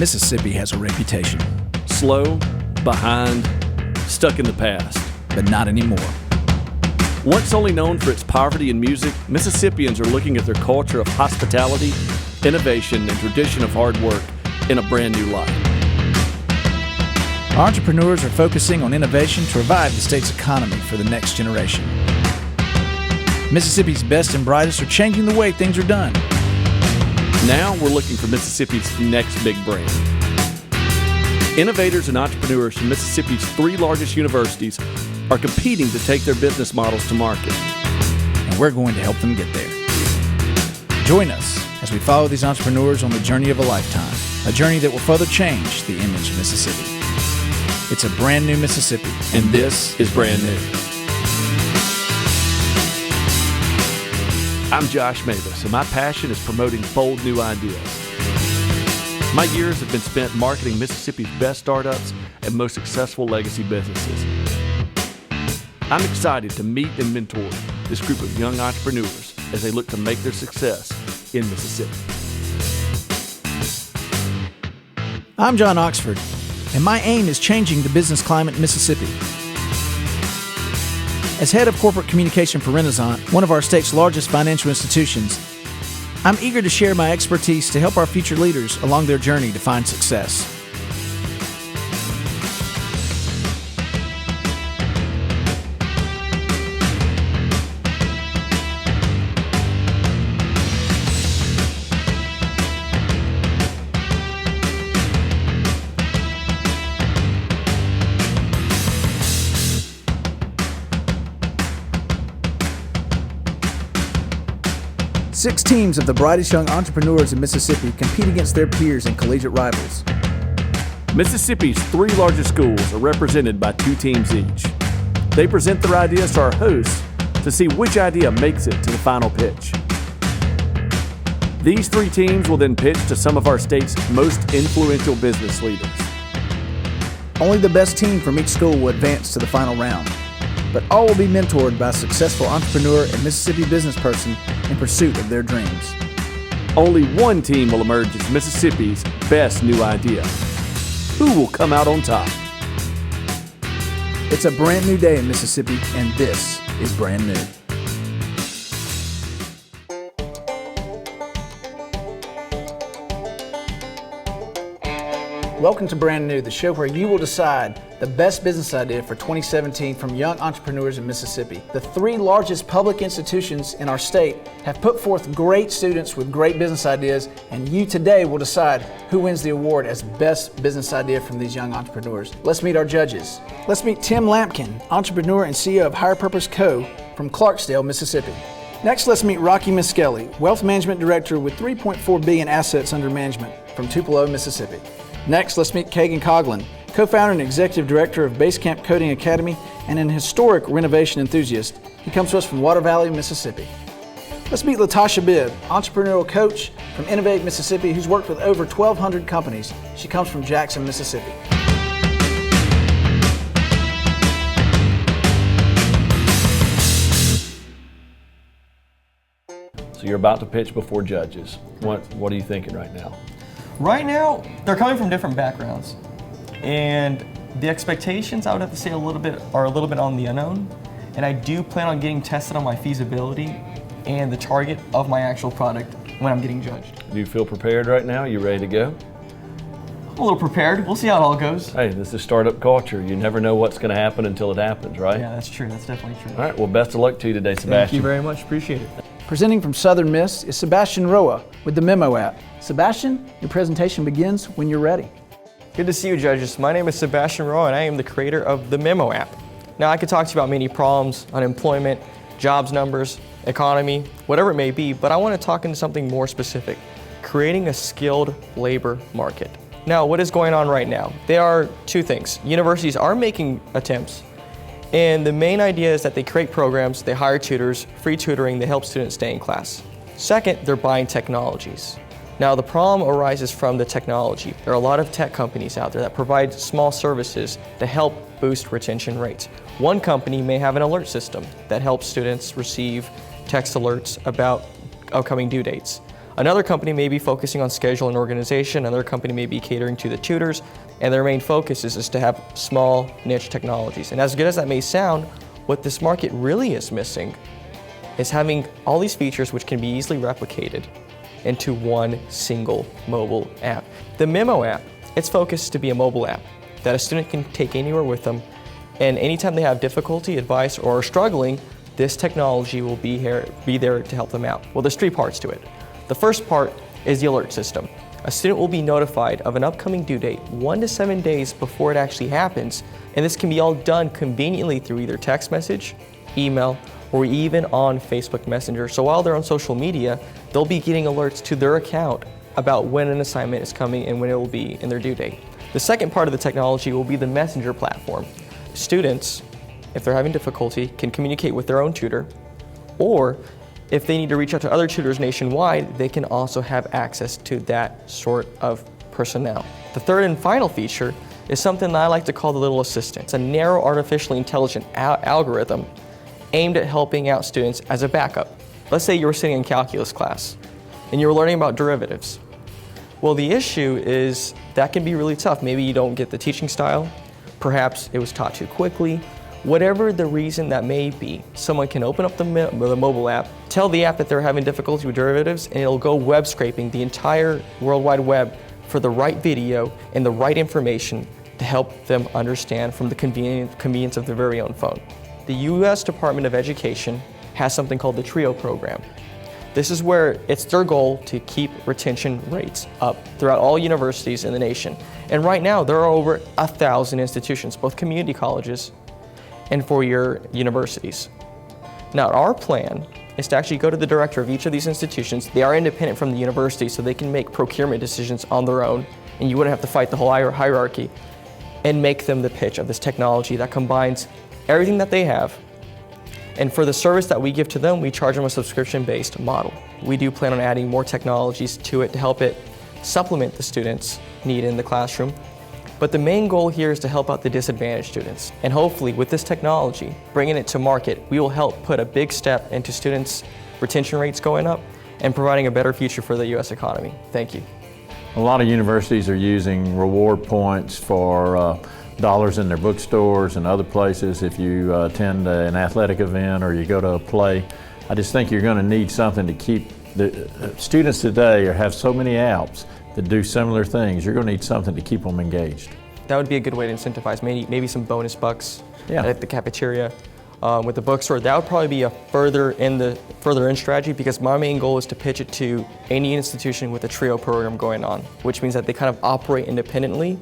Mississippi has a reputation, Slow, behind, stuck in the past. but not anymore. Once only known for its poverty in music, Mississippians are looking at their culture of hospitality, innovation, and tradition of hard work in a brand new light. Our entrepreneurs are focusing on innovation to revive the state's economy for the next generation. Mississippi's best and brightest are changing the way things are done. Now we're looking for Mississippi's next big brand. Innovators and entrepreneurs from Mississippi's 3 largest universities are competing to take their business models to market. And we're going to help them get there. Join us as we follow these entrepreneurs on the journey of a lifetime, a journey that will further change the image of Mississippi. It's a brand new Mississippi, And this is brand new. I'm Josh Mabus, and my passion is promoting bold new ideas. My years have been spent marketing Mississippi's best startups and most successful legacy businesses. I'm excited to meet and mentor this group of young entrepreneurs as they look to make their success in Mississippi. I'm John Oxford, and my aim is changing the business climate in Mississippi. As head of corporate communication for Renasant, one of our state's largest financial institutions, I'm eager to share my expertise to help our future leaders along their journey to find success. Six teams of the brightest young entrepreneurs in Mississippi compete against their peers and collegiate rivals. Mississippi's 3 largest schools are represented by 2 teams each. They present their ideas to our hosts to see which idea makes it to the final pitch. These 3 teams will then pitch to some of our state's most influential business leaders. Only the best team from each school will advance to the final round, but all will be mentored by a successful entrepreneur and Mississippi business person in pursuit of their dreams. Only one team will emerge as Mississippi's best new idea. Who will come out on top? It's a brand new day in Mississippi, and this is brand new. Welcome to Brand New, the show where you will decide the best business idea for 2017 from young entrepreneurs in Mississippi. The 3 largest public institutions in our state have put forth great students with great business ideas, and you today will decide who wins the award as best business idea from these young entrepreneurs. Let's meet our judges. Let's meet Tim Lampkin, entrepreneur and CEO of Higher Purpose Co. from Clarksdale, Mississippi. Next, let's meet Rocky Miskelly, Wealth Management Director with $3.4 billion assets under management from Tupelo, Mississippi. Next, let's meet Kagan Coughlin, co-founder and executive director of Basecamp Coding Academy and an historic renovation enthusiast. He comes to us from Water Valley, Mississippi. Let's meet Latasha Bibb, entrepreneurial coach from Innovate Mississippi, who's worked with over 1,200 companies. She comes from Jackson, Mississippi. So you're about to pitch before judges. What are you thinking right now? Right now, they're coming from different backgrounds, and the expectations, I would have to say, are a little bit on the unknown, and I do plan on getting tested on my feasibility and the target of my actual product when I'm getting judged. Do you feel prepared right now? You ready to go? I'm a little prepared. We'll see how it all goes. Hey, this is startup culture. You never know what's going to happen until it happens, right? Yeah, that's true. That's definitely true. All right, well, best of luck to you today, Sebastian. Thank you very much. Appreciate it. Presenting from Southern Miss is Sebastian Roa with the Memo app. Sebastian, your presentation begins when you're ready. Good to see you, judges. My name is Sebastian Rowe, and I am the creator of the Memo app. Now, I could talk to you about many problems, unemployment, jobs numbers, economy, whatever it may be, but I want to talk into something more specific, creating a skilled labor market. Now, what is going on right now? There are 2 things. Universities are making attempts, and the main idea is that they create programs, they hire tutors, free tutoring, they help students stay in class. Second, they're buying technologies. Now, the problem arises from the technology. There are a lot of tech companies out there that provide small services to help boost retention rates. One company may have an alert system that helps students receive text alerts about upcoming due dates. Another company may be focusing on schedule and organization. Another company may be catering to the tutors, and their main focus is to have small niche technologies. And as good as that may sound, what this market really is missing is having all these features which can be easily replicated into one single mobile app. The Memo app, it's focused to be a mobile app that a student can take anywhere with them, and anytime they have difficulty, advice, or are struggling, this technology will be there to help them out. Well, there's three parts to it. The first part is the alert system. A student will be notified of an upcoming due date 1 to 7 days before it actually happens, and this can be all done conveniently through either text message, email, or even on Facebook Messenger. So while they're on social media, they'll be getting alerts to their account about when an assignment is coming and when it will be in their due date. The second part of the technology will be the Messenger platform. Students, if they're having difficulty, can communicate with their own tutor, or if they need to reach out to other tutors nationwide, they can also have access to that sort of personnel. The third and final feature is something that I like to call the little assistant. It's a narrow artificially intelligent algorithm aimed at helping out students as a backup. Let's say you were sitting in calculus class and you were learning about derivatives. Well, the issue is that can be really tough. Maybe you don't get the teaching style, perhaps it was taught too quickly. Whatever the reason that may be, someone can open up the mobile app, tell the app that they're having difficulty with derivatives, and it'll go web scraping the entire World Wide Web for the right video and the right information to help them understand from the convenience of their very own phone. The U.S. Department of Education has something called the TRIO program. This is where it's their goal to keep retention rates up throughout all universities in the nation. And right now, there are over 1,000 institutions, both community colleges and four-year universities. Now, our plan is to actually go to the director of each of these institutions. They are independent from the university, so they can make procurement decisions on their own, and you wouldn't have to fight the whole hierarchy, and make them the pitch of this technology that combines everything that they have. And for the service that we give to them, we charge them a subscription-based model. We do plan on adding more technologies to it to help it supplement the students' need in the classroom. But the main goal here is to help out the disadvantaged students. And hopefully with this technology, bringing it to market, we will help put a big step into students' retention rates going up and providing a better future for the U.S. economy. Thank you. A lot of universities are using reward points for dollars in their bookstores and other places. If you attend an athletic event or you go to a play, I just think you're going to need something to keep the students today have so many apps that do similar things. You're going to need something to keep them engaged. That would be a good way to incentivize, maybe some bonus bucks at the cafeteria. With the bookstore, that would probably be a further in strategy, because my main goal is to pitch it to any institution with a TRIO program going on, which means that they kind of operate independently,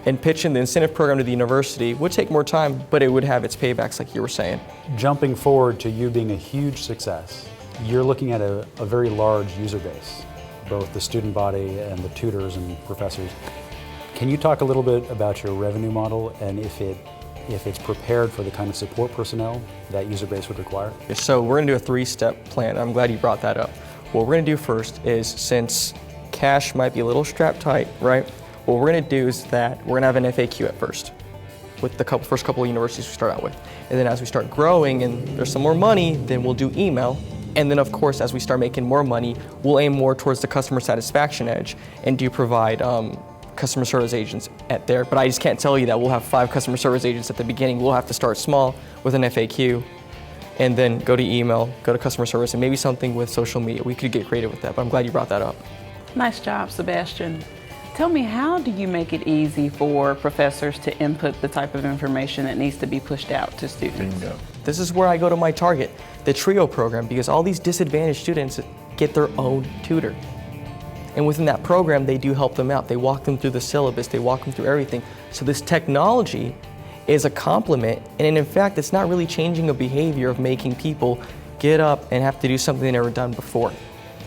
and pitching the incentive program to the university would take more time, but it would have its paybacks like you were saying. Jumping forward to you being a huge success, you're looking at a very large user base, both the student body and the tutors and professors. Can you talk a little bit about your revenue model and if it's prepared for the kind of support personnel that user base would require? So we're going to do a 3-step plan. I'm glad you brought that up. What we're going to do first is, since cash might be a little strapped tight, right? What we're going to do is that we're going to have an FAQ at first with the first couple of universities we start out with. And then as we start growing and there's some more money, then we'll do email. And then of course, as we start making more money, we'll aim more towards the customer satisfaction edge and do provide customer service agents at there. But I just can't tell you that we'll have 5 customer service agents at the beginning. We'll have to start small with an FAQ and then go to email, go to customer service, and maybe something with social media. We could get creative with that, but I'm glad you brought that up. Nice job, Sebastian. Tell me, how do you make it easy for professors to input the type of information that needs to be pushed out to students? Bingo. This is where I go to my target, the TRIO program, because all these disadvantaged students get their own tutor. And within that program, they do help them out. They walk them through the syllabus, they walk them through everything. So this technology is a complement, and in fact, it's not really changing a behavior of making people get up and have to do something they've never done before.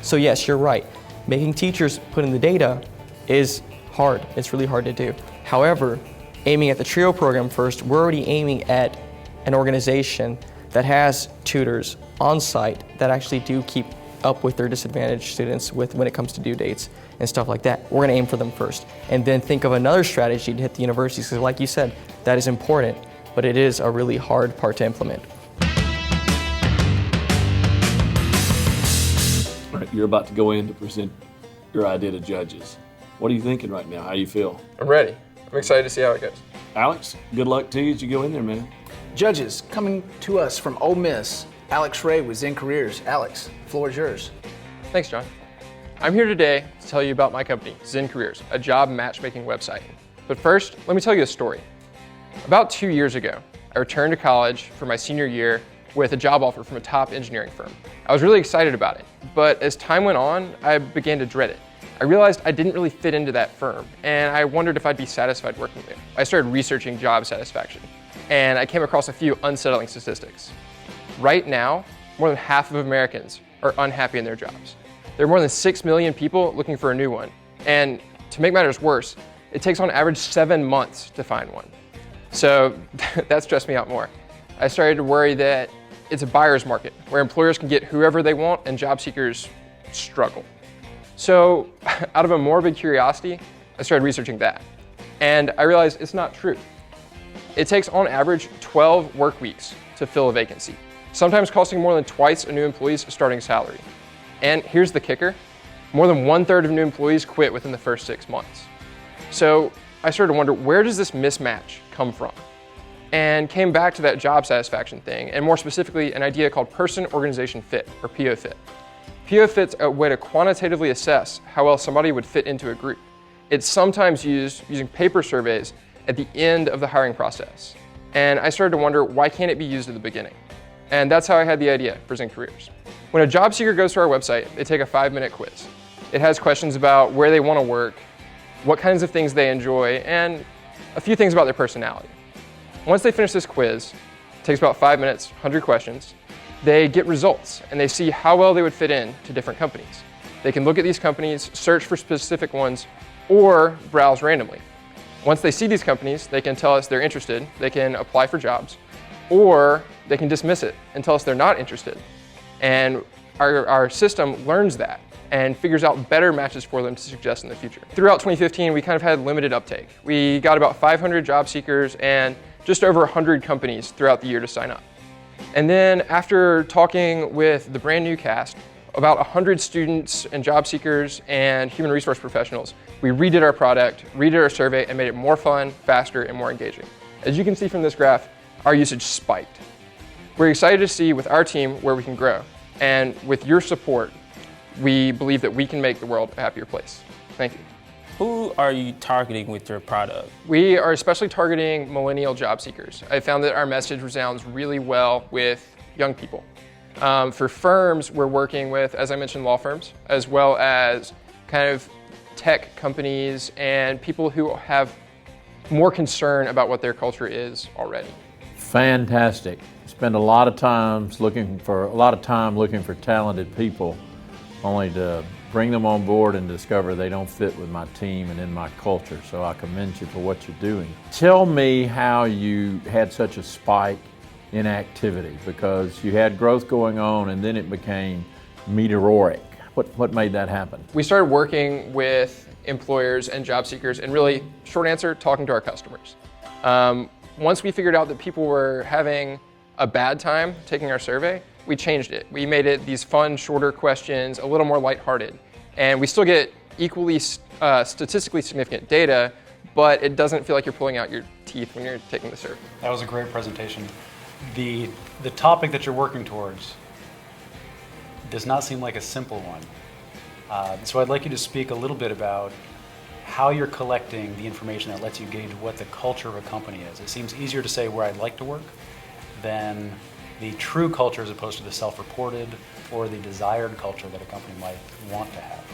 So yes, you're right. Making teachers put in the data is hard. It's really hard to do. However, aiming at the TRIO program first, we're already aiming at an organization that has tutors on site that actually do keep up with their disadvantaged students when it comes to due dates and stuff like that. We're going to aim for them first, and then think of another strategy to hit the universities, because like you said, that is important, but it is a really hard part to implement. right, you're about to go in to present your idea to judges. What are you thinking right now? How do you feel? I'm ready. I'm excited to see how it goes. Alex, good luck to you as you go in there, man. Judges, coming to us from Ole Miss, Alex Ray with Zen Careers. Alex, floor is yours. Thanks, John. I'm here today to tell you about my company, Zen Careers, a job matchmaking website. But first, let me tell you a story. About 2 years ago, I returned to college for my senior year with a job offer from a top engineering firm. I was really excited about it, but as time went on, I began to dread it. I realized I didn't really fit into that firm, and I wondered if I'd be satisfied working there. I started researching job satisfaction, and I came across a few unsettling statistics. Right now, more than half of Americans are unhappy in their jobs. There are more than 6 million people looking for a new one, and to make matters worse, it takes on average 7 months to find one. So that stressed me out more. I started to worry that it's a buyer's market where employers can get whoever they want and job seekers struggle. So out of a morbid curiosity, I started researching that. And I realized it's not true. It takes on average 12 work weeks to fill a vacancy, sometimes costing more than twice a new employee's starting salary. And here's the kicker, more than 1/3 of new employees quit within the first 6 months. So I started to wonder, where does this mismatch come from? And came back to that job satisfaction thing, and more specifically, an idea called person-organization fit, or PO fit. PO fit's a way to quantitatively assess how well somebody would fit into a group. It's sometimes used using paper surveys at the end of the hiring process. And I started to wonder, why can't it be used at the beginning? And that's how I had the idea for Zen Careers. When a job seeker goes to our website, they take a 5-minute quiz. It has questions about where they want to work, what kinds of things they enjoy, and a few things about their personality. Once they finish this quiz, it takes about 5 minutes, 100 questions, they get results and they see how well they would fit in to different companies. They can look at these companies, search for specific ones, or browse randomly. Once they see these companies, they can tell us they're interested, they can apply for jobs, or they can dismiss it and tell us they're not interested. And our system learns that and figures out better matches for them to suggest in the future. Throughout 2015, we kind of had limited uptake. We got about 500 job seekers and just over 100 companies throughout the year to sign up. And then after talking with the brand new cast, about 100 students and job seekers and human resource professionals, we redid our product, redid our survey, and made it more fun, faster, and more engaging. As you can see from this graph, our usage spiked. We're excited to see with our team where we can grow. And with your support, we believe that we can make the world a happier place. Thank you. Who are you targeting with your product? We are especially targeting millennial job seekers. I found that our message resounds really well with young people. For firms, we're working with, as I mentioned, law firms, as well as kind of tech companies and people who have more concern about what their culture is already. Fantastic. Spend a lot of time looking for talented people, only to bring them on board and discover they don't fit with my team and in my culture. So I commend you for what you're doing. Tell me how you had such a spike in activity, because you had growth going on and then it became meteoric. What made that happen? We started working with employers and job seekers, and really, short answer, talking to our customers. Once we figured out that people were having a bad time taking our survey, we changed it. We made it these fun, shorter questions, a little more lighthearted. And we still get equally statistically significant data, but it doesn't feel like you're pulling out your teeth when you're taking the survey. That was a great presentation. The topic that you're working towards does not seem like a simple one. So I'd like you to speak a little bit about how you're collecting the information that lets you gauge what the culture of a company is. It seems easier to say where I'd like to work than the true culture as opposed to the self-reported or the desired culture that a company might want to have.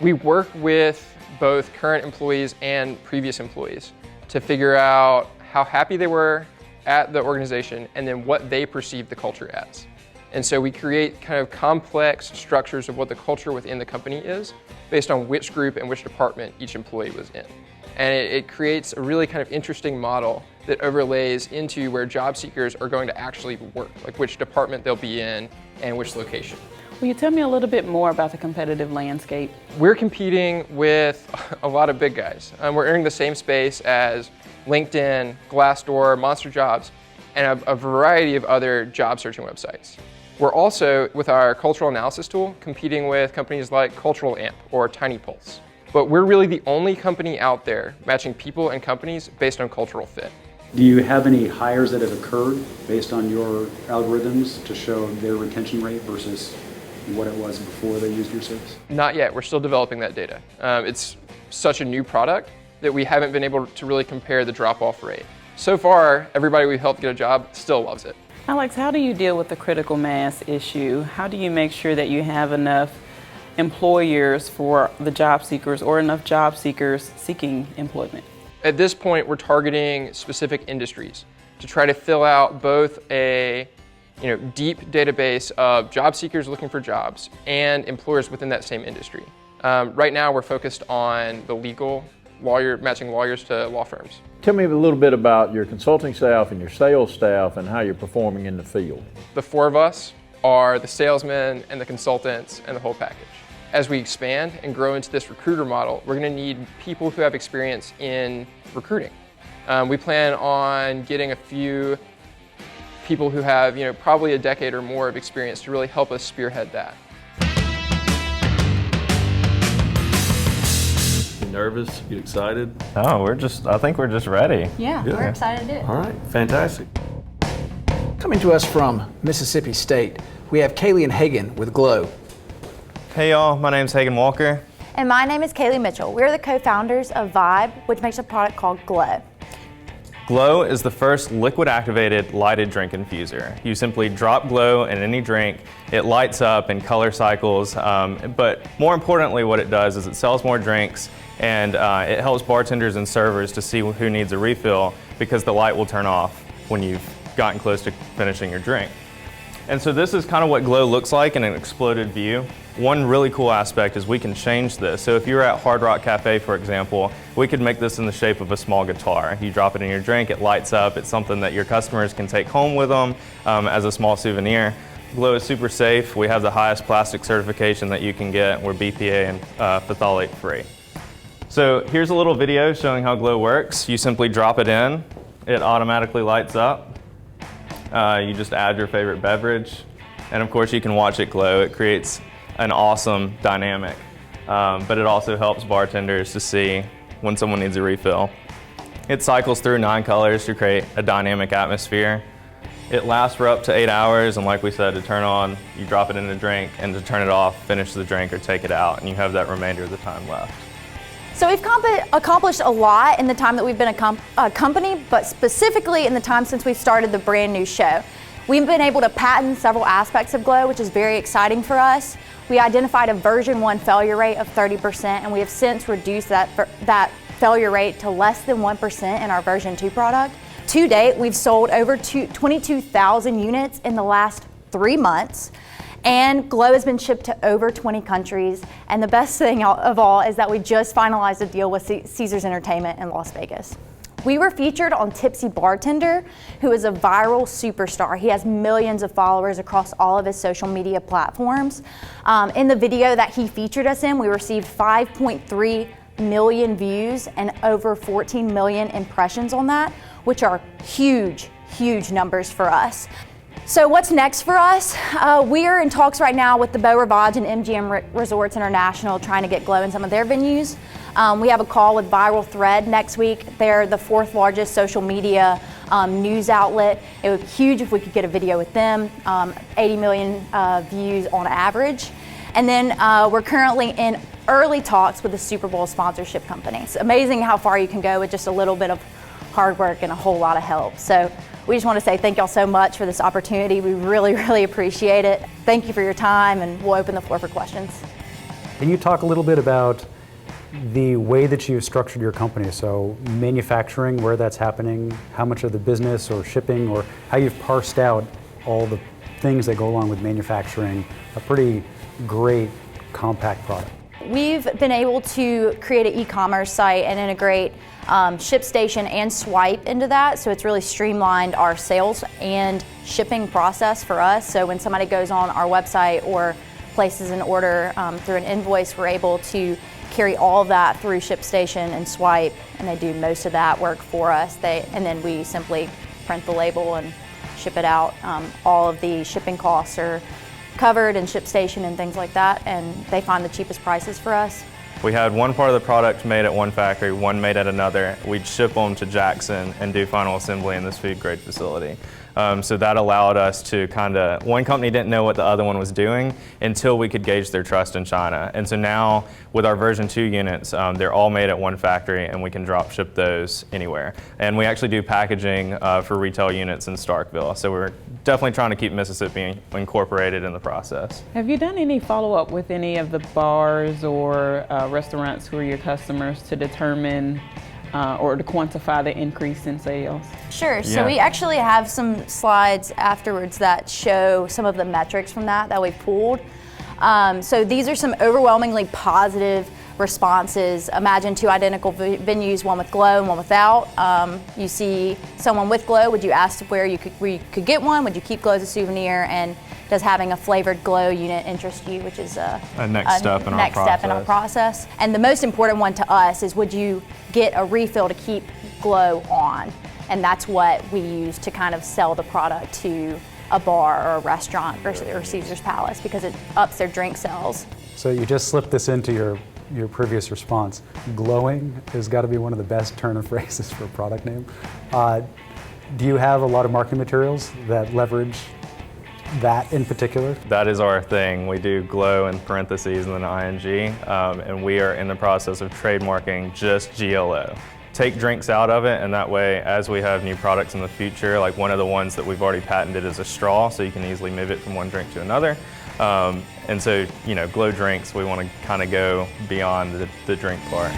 We work with both current employees and previous employees to figure out how happy they were at the organization and then what they perceive the culture as. And so we create kind of complex structures of what the culture within the company is based on which group and which department each employee was in. And it creates a really kind of interesting model that overlays into where job seekers are going to actually work, like which department they'll be in and which location. Will you tell me a little bit more about the competitive landscape? We're competing with a lot of big guys. We're entering the same space as LinkedIn, Glassdoor, Monster Jobs, and a variety of other job searching websites. We're also, with our cultural analysis tool, competing with companies like Cultural Amp or Tiny Pulse. But we're really the only company out there matching people and companies based on cultural fit. Do you have any hires that have occurred based on your algorithms to show their retention rate versus what it was before they used your service? Not yet. We're still developing that data. It's such a new product that we haven't been able to really compare the drop-off rate. So far, everybody we've helped get a job still loves it. Alex, how do you deal with the critical mass issue? How do you make sure that you have enough employers for the job seekers or enough job seekers seeking employment? At this point, we're targeting specific industries to try to fill out both a deep database of job seekers looking for jobs and employers within that same industry. Right now, we're focused on the matching lawyers to law firms. Tell me a little bit about your consulting staff and your sales staff and how you're performing in the field. The four of us are the salesmen and the consultants and the whole package. As we expand and grow into this recruiter model, we're going to need people who have experience in recruiting. We plan on getting a few people who have probably a decade or more of experience to really help us spearhead that. Nervous? You excited? Oh, I think we're just ready. Yeah, we're excited to do it. All right, fantastic. Coming to us from Mississippi State, we have Kaylee Hagan with Glow. Hey y'all, my name's Hagan Walker. And my name is Kaylee Mitchell. We're the co-founders of Vibe, which makes a product called Glow. Glow is the first liquid-activated lighted drink infuser. You simply drop Glow in any drink, it lights up in color cycles, but more importantly what it does is it sells more drinks and it helps bartenders and servers to see who needs a refill because the light will turn off when you've gotten close to finishing your drink. And so this is kind of what Glow looks like in an exploded view. One really cool aspect is we can change this. So if you're at Hard Rock Cafe, for example, we could make this in the shape of a small guitar. You drop it in your drink, it lights up. It's something that your customers can take home with them as a small souvenir. Glow is super safe. We have the highest plastic certification that you can get. We're BPA and phthalate free. So here's a little video showing how Glow works. You simply drop it in, it automatically lights up. You just add your favorite beverage, and of course you can watch it glow. It creates an awesome dynamic, but it also helps bartenders to see when someone needs a refill. It cycles through 9 colors to create a dynamic atmosphere. It lasts for up to 8 hours, and like we said, to turn on, you drop it in a drink, and to turn it off, finish the drink or take it out, and you have that remainder of the time left. So we've accomplished a lot in the time that we've been a company, but specifically in the time since we started the brand new show. We've been able to patent several aspects of Glow, which is very exciting for us. We identified a version 1 failure rate of 30%, and we have since reduced that failure rate to less than 1% in our version 2 product. To date, we've sold over 22,000 units in the last 3 months. And Glow has been shipped to over 20 countries. And the best thing of all is that we just finalized a deal with Caesars Entertainment in Las Vegas. We were featured on Tipsy Bartender, who is a viral superstar. He has millions of followers across all of his social media platforms. In the video that he featured us in, we received 5.3 million views and over 14 million impressions on that, which are huge, huge numbers for us. So what's next for us? We are in talks right now with the Beau Rivage and MGM Resorts International trying to get Glow in some of their venues. We have a call with Viral Thread next week. They're the 4th largest social media news outlet. It would be huge if we could get a video with them, 80 million views on average. And then we're currently in early talks with a Super Bowl sponsorship company. It's amazing how far you can go with just a little bit of hard work and a whole lot of help. So we just want to say thank y'all so much for this opportunity. We really, really appreciate it. Thank you for your time, and we'll open the floor for questions. Can you talk a little bit about the way that you've structured your company? So manufacturing, where that's happening, how much of the business or shipping, or how you've parsed out all the things that go along with manufacturing a pretty great compact product. We've been able to create an e-commerce site and integrate ShipStation and Swipe into that, so it's really streamlined our sales and shipping process for us. So when somebody goes on our website or places an order through an invoice, we're able to carry all of that through ShipStation and Swipe, and they do most of that work for us. And then we simply print the label and ship it out. All of the shipping costs are covered in ShipStation and things like that, and they find the cheapest prices for us. We had one part of the product made at one factory, one made at another. We'd ship them to Jackson and do final assembly in this food grade facility. So that allowed us to one company didn't know what the other one was doing until we could gauge their trust in China. And so now with our version 2 units, they're all made at one factory and we can drop ship those anywhere. And we actually do packaging for retail units in Starkville. So we're definitely trying to keep Mississippi incorporated in the process. Have you done any follow-up with any of the bars or restaurants who are your customers to determine or to quantify the increase in sales? Sure, so we actually have some slides afterwards that show some of the metrics from that we've pulled. So these are some overwhelmingly positive responses. Imagine 2 identical venues, one with glow and one without. You see someone with glow, would you ask where you could get one? Would you keep glow as a souvenir? And does having a flavored glow unit interest you, which is a next step in our process. And the most important one to us is, would you get a refill to keep glow on? And that's what we use to kind of sell the product to a bar or a restaurant or Caesar's Palace, because it ups their drink sales. So you just slipped this into your previous response. Glowing has got to be one of the best turn of phrases for a product name. Do you have a lot of marketing materials that leverage that in particular? That is our thing. We do glow in parentheses and then ing, and we are in the process of trademarking just GLO. Take drinks out of it, and that way, as we have new products in the future, like one of the ones that we've already patented is a straw, so you can easily move it from one drink to another. And so, glow drinks, we want to kind of go beyond the drink part.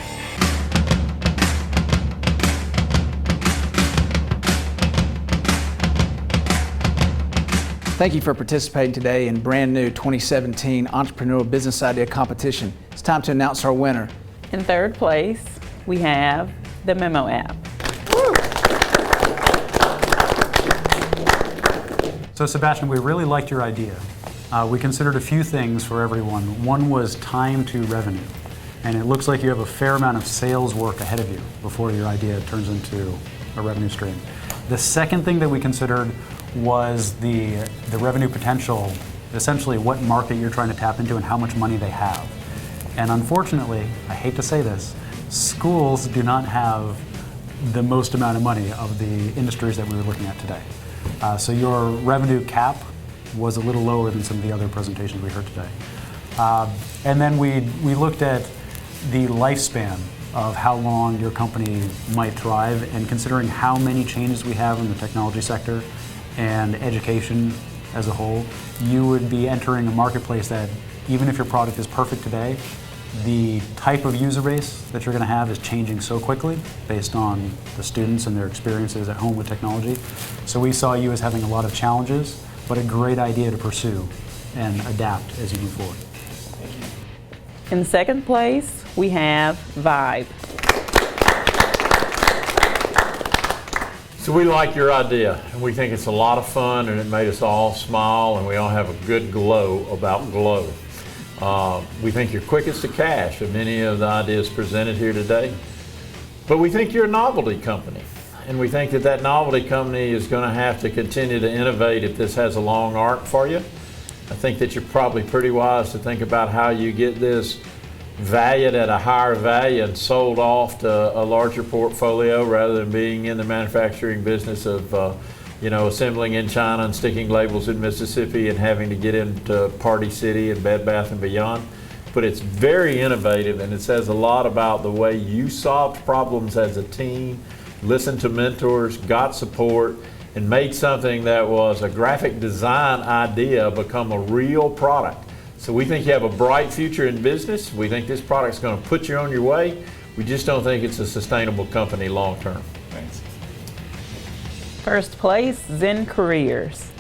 Thank you for participating today in brand new 2017 Entrepreneurial Business Idea Competition. It's time to announce our winner. In 3rd place, we have the Memo app. So Sebastian, we really liked your idea. We considered a few things for everyone. One was time to revenue. And it looks like you have a fair amount of sales work ahead of you before your idea turns into a revenue stream. The second thing that we considered was the revenue potential, essentially what market you're trying to tap into and how much money they have. And unfortunately, I hate to say this, schools do not have the most amount of money of the industries that we were looking at today. So your revenue cap was a little lower than some of the other presentations we heard today. And then we looked at the lifespan of how long your company might thrive, and considering how many changes we have in the technology sector and education as a whole, you would be entering a marketplace that, even if your product is perfect today, the type of user base that you're going to have is changing so quickly based on the students and their experiences at home with technology. So we saw you as having a lot of challenges, but a great idea to pursue and adapt as you move forward. In 2nd place, we have Vibe. So we like your idea, and we think it's a lot of fun, and it made us all smile, and we all have a good glow about glow. We think you're quickest to cash of any of the ideas presented here today. But we think you're a novelty company, and we think that novelty company is going to have to continue to innovate if this has a long arc for you. I think that you're probably pretty wise to think about how you get this valued at a higher value and sold off to a larger portfolio, rather than being in the manufacturing business of assembling in China and sticking labels in Mississippi and having to get into Party City and Bed Bath & Beyond. But it's very innovative, and it says a lot about the way you solved problems as a team, listened to mentors, got support, and made something that was a graphic design idea become a real product. So we think you have a bright future in business. We think this product's going to put you on your way. We just don't think it's a sustainable company long term. Thanks. 1st place, Zen Careers.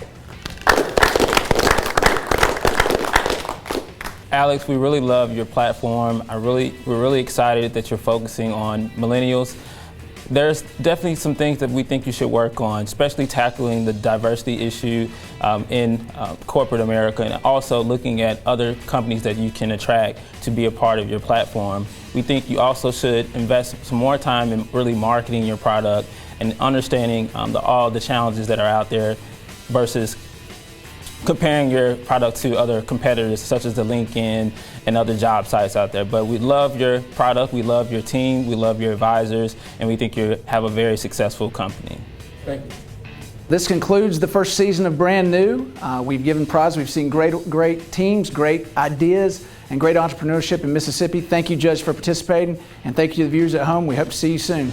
Alex, we really love your platform. We're really excited that you're focusing on millennials. There's definitely some things that we think you should work on, especially tackling the diversity issue in corporate America, and also looking at other companies that you can attract to be a part of your platform. We think you also should invest some more time in really marketing your product and understanding all the challenges that are out there versus comparing your product to other competitors such as the LinkedIn and other job sites out there. But we love your product, we love your team, we love your advisors, and we think you have a very successful company. Thank you. This concludes the first season of Brand New. We've given prizes, we've seen great teams, great ideas, and great entrepreneurship in Mississippi. Thank you, Judge, for participating, and thank you to the viewers at home. We hope to see you soon.